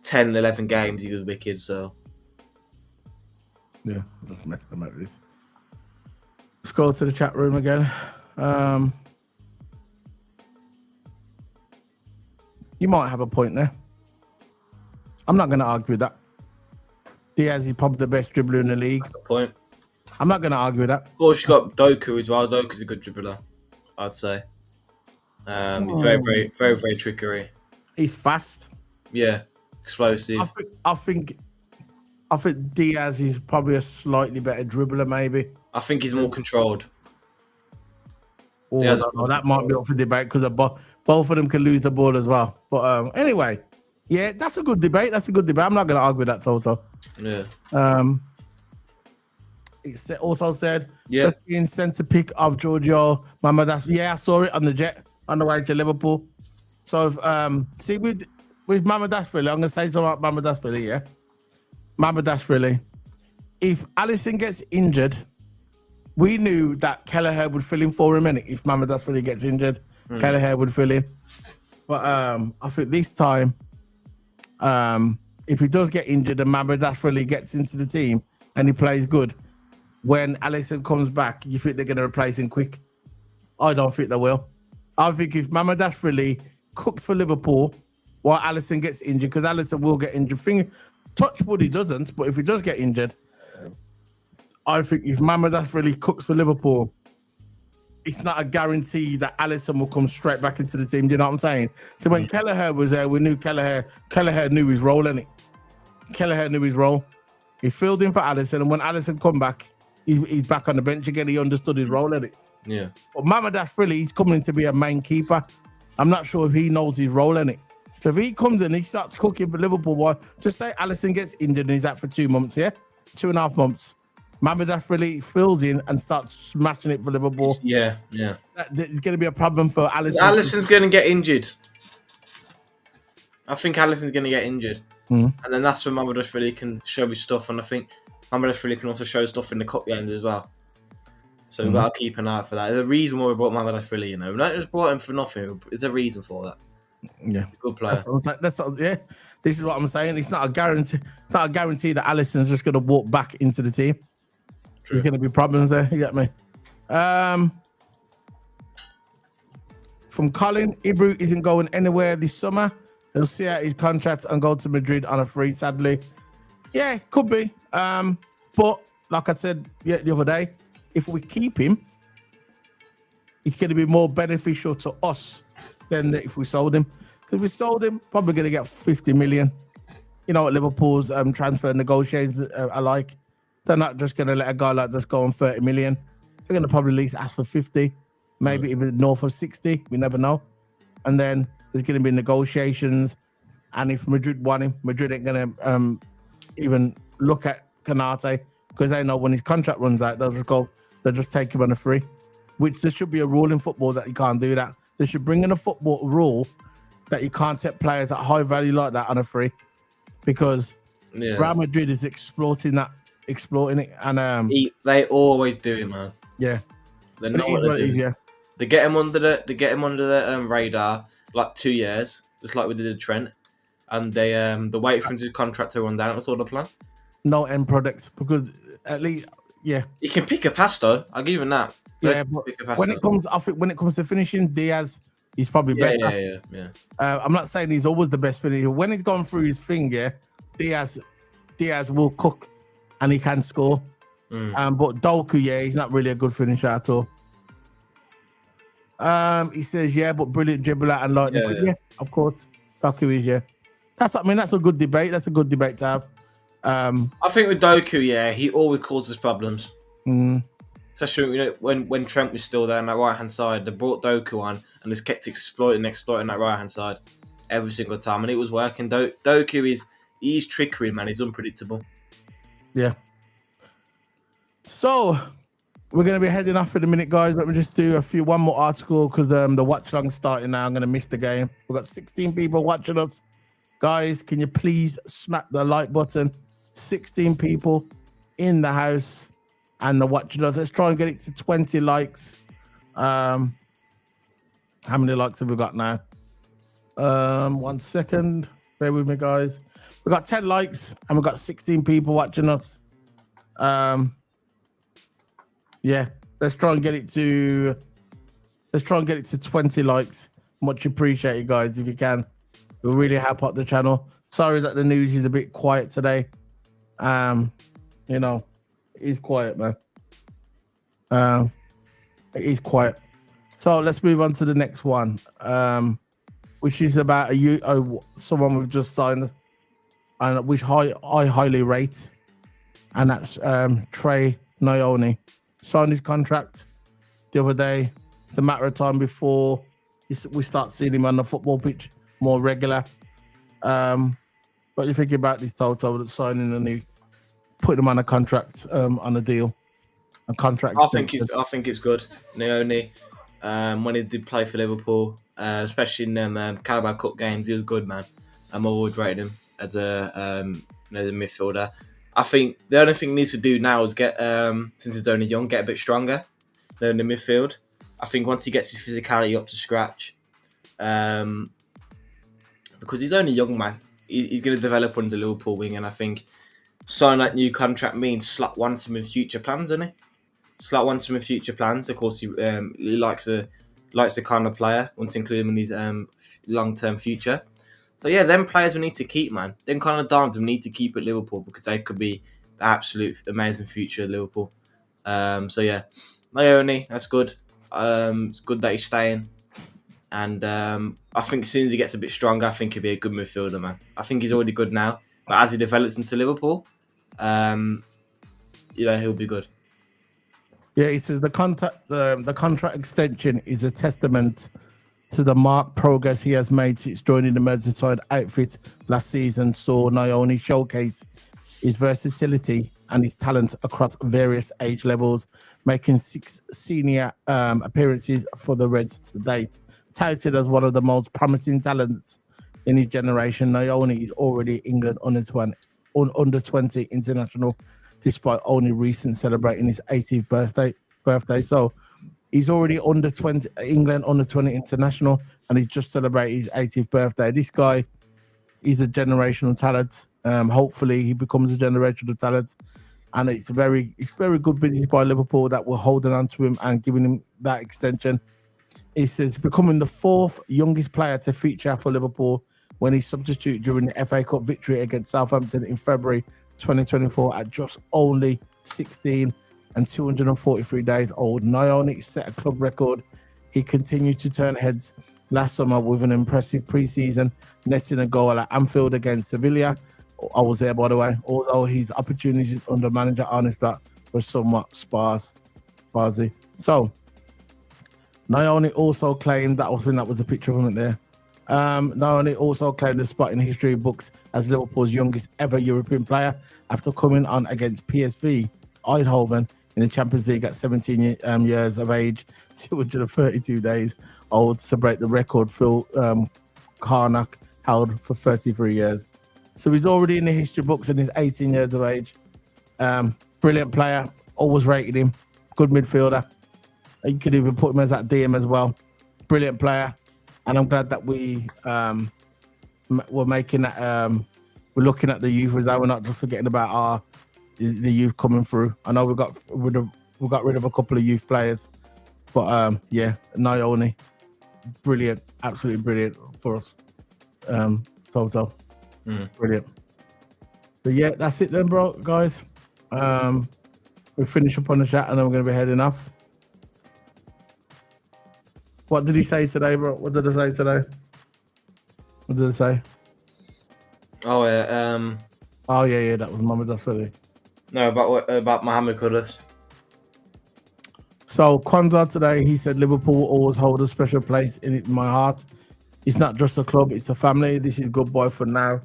B: 10, 11 games, he was wicked. So
A: yeah, I'm just messing about this. Let's go to the chat room again. You might have a point there. I'm not going to argue with that. Diaz is probably the best dribbler in the league.
B: that's the point.
A: I'm not going to argue with that.
B: Of course, you got Doku as well. Doku's a good dribbler, I'd say. He's very trickery.
A: He's fast.
B: Yeah, explosive.
A: I think Diaz is probably a slightly better dribbler, maybe.
B: I think he's more controlled.
A: That might be up for debate because both of them can lose the ball as well. But anyway, yeah, that's a good debate. I'm not going to argue with that, Toto.
B: Yeah.
A: It also said,
B: yeah,
A: in centre pick of Giorgio Mamadas. Yeah, I saw it on the jet on the way to Liverpool. So, see, with Mamadashvili, I'm going to say something about Mamadashvili, yeah? Mamadashvili. If Alisson gets injured, we knew that Kelleher would fill in for him, and if Mamadashvili gets injured, Kelleher would fill in. But I think this time, if he does get injured and Mamadashvili gets into the team and he plays good, when Alisson comes back, you think they're going to replace him quick? I don't think they will. I think if Mamadashvili cooks for Liverpool while Alisson gets injured, because Alisson will get injured. Touch wood, he doesn't, but if he does get injured, I think if Mamadashvili cooks for Liverpool, it's not a guarantee that Alisson will come straight back into the team. Do you know what I'm saying? So when Kelleher was there, we knew Kelleher knew his role, innit? Kelleher knew his role. He filled in for Alisson, and when Alisson come back, he's back on the bench again. He understood his role, innit?
B: Yeah.
A: But Mamadashvili, he's coming to be a main keeper. I'm not sure if he knows his role, innit? So if he comes in, he starts cooking for Liverpool, just say Alisson gets injured and he's out for 2 months, yeah? 2.5 months. Mamadashvili fills in and starts smashing it for Liverpool.
B: Yeah.
A: It's going to be a problem for Alisson.
B: Alisson's going to get injured. I think Alisson's going to get injured. And then that's when Mamadashvili can show his stuff. And I think Mamadashvili can also show stuff in the cup end as well. So we've got to keep an eye out for that. There's a reason why we brought Mamadashvili, you know. We not just brought him for nothing. There's a reason for that.
A: Yeah,
B: good player.
A: Yeah, this is what I'm saying. It's not a guarantee. It's not a guarantee that Alisson's just going to walk back into the team. True. There's going to be problems there. You get me? From Colin, Ibru isn't going anywhere this summer. He'll see out his contract and go to Madrid on a free. Sadly, yeah, could be. But like I said the other day, if we keep him, it's going to be more beneficial to us than if we sold him. Because if we sold him, probably going to get 50 million. You know what Liverpool's transfer negotiations are like. They're not just going to let a guy like this go on 30 million. They're going to probably at least ask for 50, maybe even north of 60. We never know. And then there's going to be negotiations. And if Madrid want him, Madrid ain't going to even look at Canate because they know when his contract runs out, they'll just take him on a free. Which there should be a rule in football that you can't do that. They should bring in a football rule that you can't take players at high value like that on a free, because Real Madrid is exploiting it, and
B: they always do it, man.
A: Yeah,
B: they know what they're doing. They get him under the radar like 2 years, just like we did with Trent, and they wait for his contract to run down. That's all the plan.
A: No end product, because at least
B: he can pick a pass though. I'll give him that.
A: Yeah, but when it comes to finishing, Diaz, he's probably better.
B: Yeah.
A: I'm not saying he's always the best finisher. When he's gone through his thing, Diaz will cook and he can score. But Doku, he's not really a good finisher at all. He says, but brilliant dribbler and lightning. Yeah, of course. Doku is, That's a good debate. That's a good debate to have.
B: I think with Doku, he always causes problems. Especially when Trent was still there on that right hand side, they brought Doku on and just kept exploiting that right hand side every single time, and it was working. Doku he's trickery, man. He's unpredictable. Yeah.
A: So we're gonna be heading off in a minute, guys. Let me just do one more article because the watch long's starting now. I'm gonna miss the game. We've got 16 people watching us, guys. Can you please smack the like button? 16 people in the house. And the watching us. Let's try and get it to 20 likes. How many likes have we got now? 1 second. Bear with me, guys. We got 10 likes and we got 16 people watching us. Yeah, let's try and get it to 20 likes. Much appreciated, guys, if you can. We'll really help out the channel. Sorry that the news is a bit quiet today. You know, it is quiet, man. It is quiet. So let's move on to the next one, which is about someone we've just signed, and which I highly rate, and that's Trey Nyoni. Signed his contract the other day. It's a matter of time before we start seeing him on the football pitch more regular. What do you think about this Toto that's signing and he put him on a contract, on a deal, a contract?
B: I think it's good. Nyoni, when he did play for Liverpool, especially in them Carabao Cup games, he was good, man. I've always rated him as a midfielder. I think the only thing he needs to do now is get, since he's only young, get a bit stronger in the midfield. I think once he gets his physicality up to scratch, because he's only young, man, he's going to develop under Liverpool wing, and I think signing that new contract means Slot wants him in future plans, doesn't he? Slot wants him in future plans. Of course, he likes the kind of player, wants to include him in his long-term future. So yeah, them players we need to keep, man. Them kind of diamonds we need to keep at Liverpool because they could be the absolute amazing future at Liverpool. So yeah, Nyoni, that's good. It's good that he's staying. And I think as soon as he gets a bit stronger, I think he'll be a good midfielder, man. I think he's already good now. But as he develops into Liverpool, he'll be good.
A: Yeah, he says the contract extension is a testament to the marked progress he has made since joining the Merseyside outfit last season. Saw Nyoni showcase his versatility and his talent across various age levels, making 6 senior appearances for the Reds to date. Touted as one of the most promising talents in his generation, Nyoni is already England under 20 international, despite only recently celebrating his 80th birthday. So he's already England under 20 international, and he's just celebrated his 80th birthday. This guy is a generational talent. Hopefully he becomes a generational talent, and it's very good business by Liverpool that we're holding on to him and giving him that extension. He says becoming the 4th youngest player to feature for Liverpool when he substituted during the FA Cup victory against Southampton in February 2024 at just only 16 and 243 days old. Nyoni set a club record. He continued to turn heads last summer with an impressive pre-season, netting a goal at Anfield against Sevilla. I was there, by the way, although his opportunities under manager Arne Slot were somewhat sparse. So Nyoni also claimed that was a picture of him there. Nyoni also claimed a spot in history books as Liverpool's youngest ever European player after coming on against PSV Eindhoven in the Champions League at 17 years of age, 232 days old, to break the record Phil Carnac held for 33 years. So he's already in the history books and he's 18 years of age. Brilliant player, always rated him, good midfielder. You could even put him as that DM as well. Brilliant player. And I'm glad that we're making that. We're looking at the youth as well. We're not just forgetting about the youth coming through. I know we got rid of a couple of youth players, but yeah, Nyoni, brilliant, absolutely brilliant for us. Toto, brilliant. But yeah, that's it then, bro, guys. We'll finish up on the chat and then we're gonna be heading off. What did he say today, bro? What did I say today? What did I say?
B: Oh yeah.
A: Oh yeah, that was Mohamed Asfali.
B: No, about Mohamed Kudus.
A: So Kwanzaa today, he said Liverpool will always hold a special place in my heart. It's not just a club; it's a family. This is goodbye for now,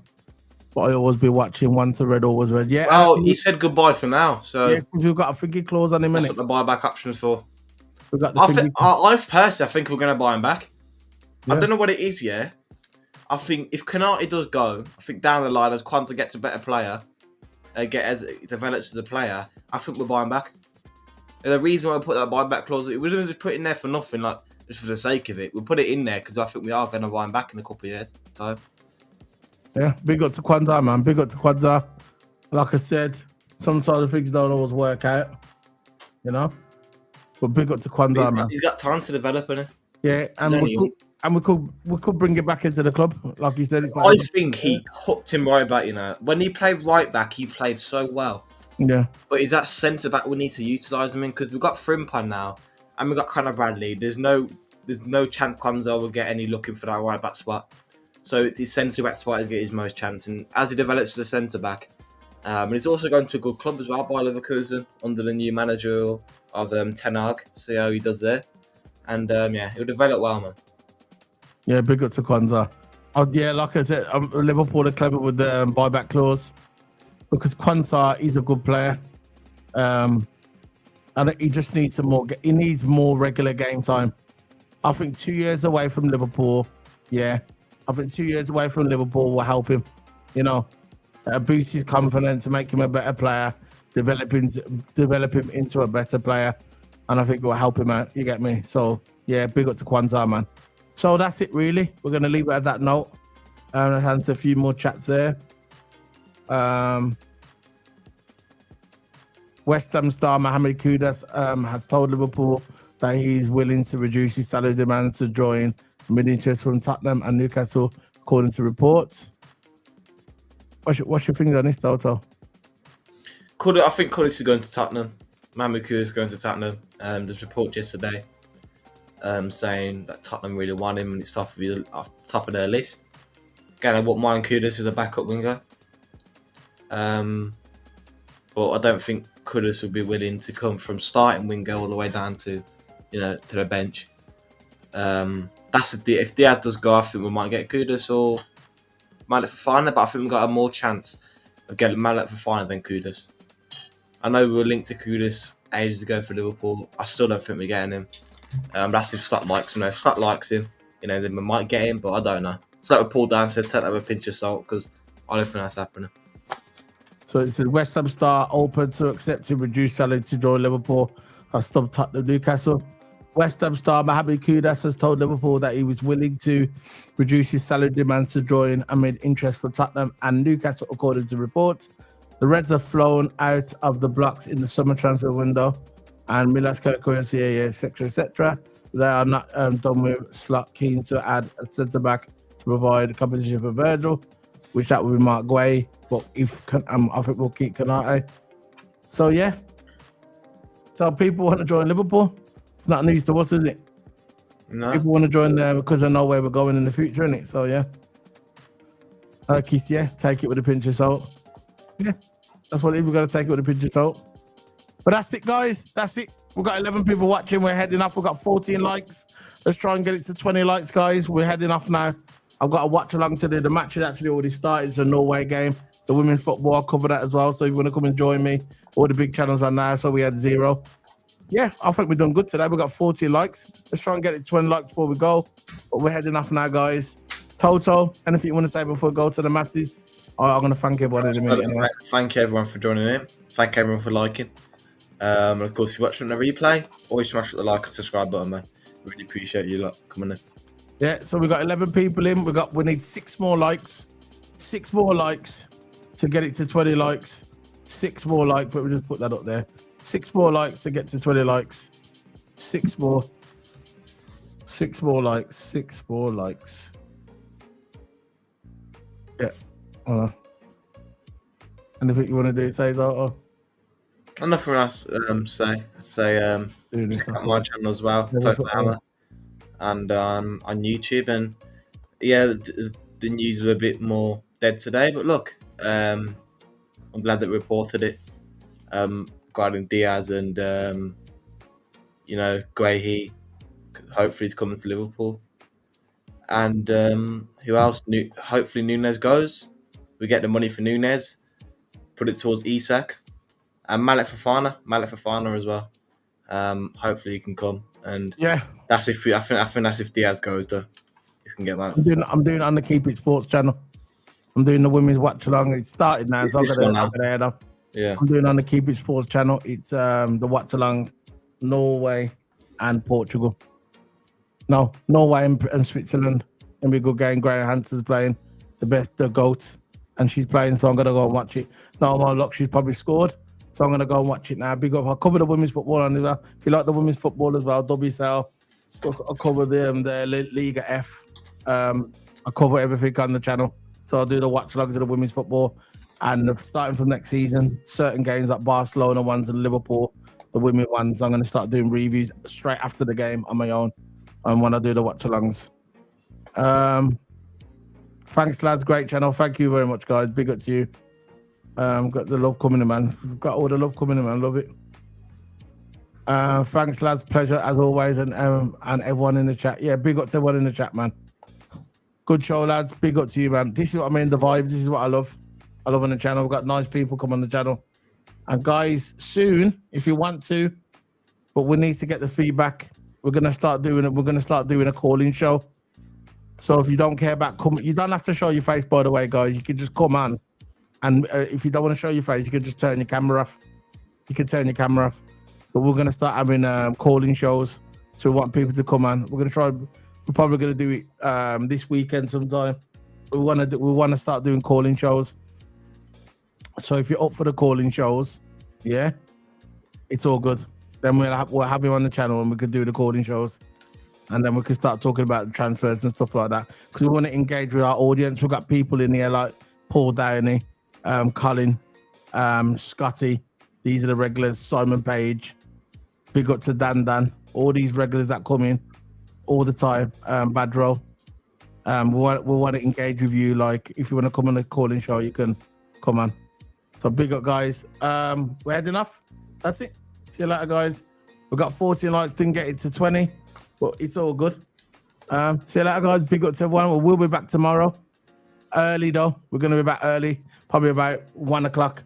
A: but I always be watching. Once a red, always red. Yeah.
B: Well, he said goodbye for now. So
A: yeah, we've got a thingy clause on him.
B: That's what the buyback option's for.
A: We got the
B: I personally, I think we're going to buy him back. Yeah. I don't know what it is, yeah. I think if Konate does go, I think down the line as Quanta gets a better player, as it develops as a player, I think we'll buy him back. And the reason why I put that buyback clause, we didn't just put in there for nothing. Like just for the sake of it. We'll put it in there because I think we are going to wind back in a couple of years' time.
A: Yeah, big up to Kwanzaa, man. Big up to Kwanzaa. Like I said, sometimes things don't always work out, you know. But big up to Kwanzaa, man.
B: He's got time to develop, innit?
A: Yeah, and we could bring it back into the club, like you said. It's like
B: I think he hooked him right back. You know, when he played right back, he played so well.
A: Yeah,
B: but is that centre back we need to utilise him in? Because we've got Frimpong now, and we've got Conor Bradley. There's no chance Kwanzaa will get any looking for that right back spot. So it's his centre back spot to get his most chance, and as he develops as a centre back, and he's also going to a good club as well by Leverkusen under the new manager of Ten Hag. See how he does there, and he'll develop well, man.
A: Yeah, big up to Kwanzaa. Oh yeah, like I said, Liverpool are clever with the buyback clause because Kwanzaa is a good player, and he just needs He needs more regular game time. I think 2 years away from Liverpool, I think 2 years away from Liverpool will help him, you know, boost his confidence, make him a better player, develop him into a better player, and I think it will help him out. You get me? So yeah, big up to Kwanzaa, man. So that's it, really. We're gonna leave it at that note. Let's answer a few more chats there. West Ham star Mohamed Kudus has told Liverpool that he's willing to reduce his salary demands to join mid-interest from Tottenham and Newcastle, according to reports. What's your thing on this, Toto?
B: I think Kudus is going to Tottenham. Mohamed Kudus is going to Tottenham. There's a report yesterday saying that Tottenham really want him and it's top of their list. Again, I wouldn't mind Kudus as a backup winger. But I don't think Kudus would be willing to come from starting winger all the way down to, to the bench. If Diaz does go, I think we might get Kudus or Mallet Fofana, but I think we've got a more chance of getting Mallet Fofana than Kudus. I know we were linked to Kudus ages ago for Liverpool. I still don't think we're getting him. That's if Slut likes him. If Slut likes him, then we might get him, but I don't know. It's like what Paul Dan said, take that with a pinch of salt, because I don't think that's happening.
A: So it says West Ham star open to accepting reduced salary to join Liverpool has stopped Tottenham Newcastle. West Ham star Mohamed Kudus has told Liverpool that he was willing to reduce his salary demands to join amid interest from Tottenham and Newcastle, according to reports. The Reds have flown out of the blocks in the summer transfer window, and Milas Kirkwood, etc. They are not done with Slot keen to add a centre back to provide competition for Virgil, which that would be Marc Guehi. But I think we'll keep Kanate. So yeah. So people want to join Liverpool. It's not news to us, is it?
B: No.
A: People want to join there because they know where we're going in the future, innit? So yeah. Kiss, take it with a pinch of salt. Yeah, that's what we've got to take it with a pinch of salt. But that's it, guys. That's it. We've got 11 people watching. We're heading off. We've got 14 likes. Let's try and get it to 20 likes, guys. We're heading off now. I've got to watch along today. The match has actually already started. It's a Norway game. The women's football, I'll cover that as well. So if you want to come and join me, all the big channels are now. So we had 0. Yeah, I think we've done good today. We've got 40 likes. Let's try and get it to 20 likes before we go. But we're heading off now, guys. Toto, anything you want to say before we go to the masses? I'm going to thank everyone in a minute. Anyway.
B: Thank everyone for joining in. Thank everyone for liking. And of course, if you're watching the replay, always smash the like and subscribe button, man. Really appreciate you lot coming in.
A: Yeah, so we've got 11 people in. We need 6 more likes. 6 more likes to get it to 20 likes. 6 more likes, but we just put that up there. 6 more likes to get to 20 likes. 6 more. 6 more likes. 6 more likes. Yeah. Anything you want to do? Say that.
B: Nothing else to say. I'd say check out my channel as well, Total Hammer, and on YouTube. And yeah, the news was a bit more dead today, but look, I'm glad that we reported it regarding Diaz and Guehi. Hopefully he's coming to Liverpool, and who else? Hopefully Nunez goes. We get the money for Nunez, put it towards Isak, and Mallet Fofana as well. Hopefully he can come, and that's if I think that's if Diaz goes though. You can get Mallet.
A: I'm doing it on the Keep It Sports channel. I'm doing the women's watch along. It started now, so I'm gonna head off.
B: Yeah,
A: I'm doing it on the Keep It Sports channel. It's the watch along, Norway and Portugal. No, Norway and Switzerland. And be a good game. Graham Hansen's playing the GOAT, and she's playing, so I'm gonna go and watch it. No more luck, she's probably scored, so I'm gonna go and watch it now. Big up. I'll cover the women's football on there. If you like the women's football as well, WSL, I'll cover the Liga F. I cover everything on the channel, so I'll do the watch logs of the women's football, and starting from next season, certain games like Barcelona ones and Liverpool, the women ones, I'm gonna start doing reviews straight after the game on my own, and when I do the watch alongs. Thanks, lads. Great channel. Thank you very much, guys. Big up to you. Got the love coming in, man. Got all the love coming in, man. Love it. Thanks, lads. Pleasure as always, and everyone in the chat. Yeah, big up to everyone in the chat, man. Good show, lads. Big up to you, man. This is what I mean. The vibe. This is what I love. I love on the channel. We've got nice people come on the channel, and guys, soon, if you want to, but we need to get the feedback. We're gonna start doing it. We're gonna start doing a calling show. So if you don't care about you don't have to show your face, by the way, guys. You can just come on, and if you don't want to show your face, you can just turn your camera off. You can turn your camera off. But we're gonna start having calling shows. So we want people to come on. We're gonna try. We're probably gonna do it this weekend sometime. We want to start doing calling shows. So if you're up for the calling shows, yeah, it's all good. Then we'll have you on the channel, and we could do the calling shows. And then we can start talking about the transfers and stuff like that. Because we want to engage with our audience. We've got people in here like Paul Downey, Colin, Scotty. These are the regulars. Simon Page. Big up to Dan. All these regulars that come in all the time. Badro. We want to engage with you. Like, if you want to come on a calling show, you can come on. So big up, guys. We're heading off. That's it. See you later, guys. We've got 14 likes. Didn't get it to 20. But it's all good. See you later, guys. Big up to everyone. We'll be back tomorrow. Early, though. We're going to be back early. Probably about 1 o'clock.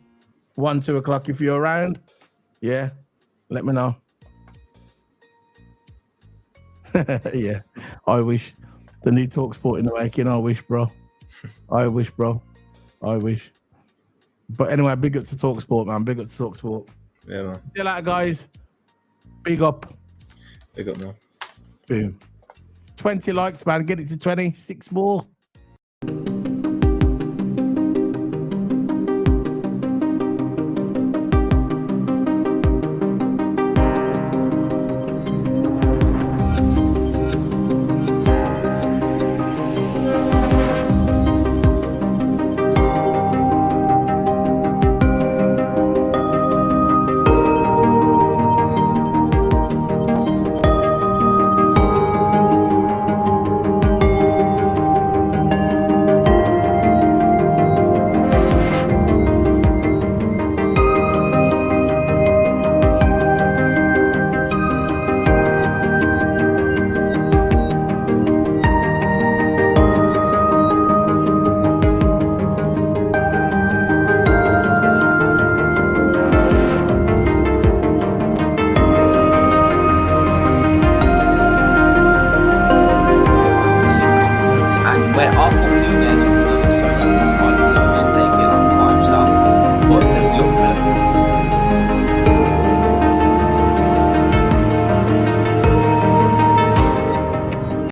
A: 2 o'clock. If you're around, yeah, let me know. Yeah, I wish. The new Talk Sport in the making. I wish, bro. I wish, bro. I wish. But anyway, big up to Talk Sport, man. Big up to Talk Sport.
B: Yeah, man.
A: See you later, guys. Big up.
B: Big up, man.
A: Boom. 20 likes, man. Get it to 20. 6 more.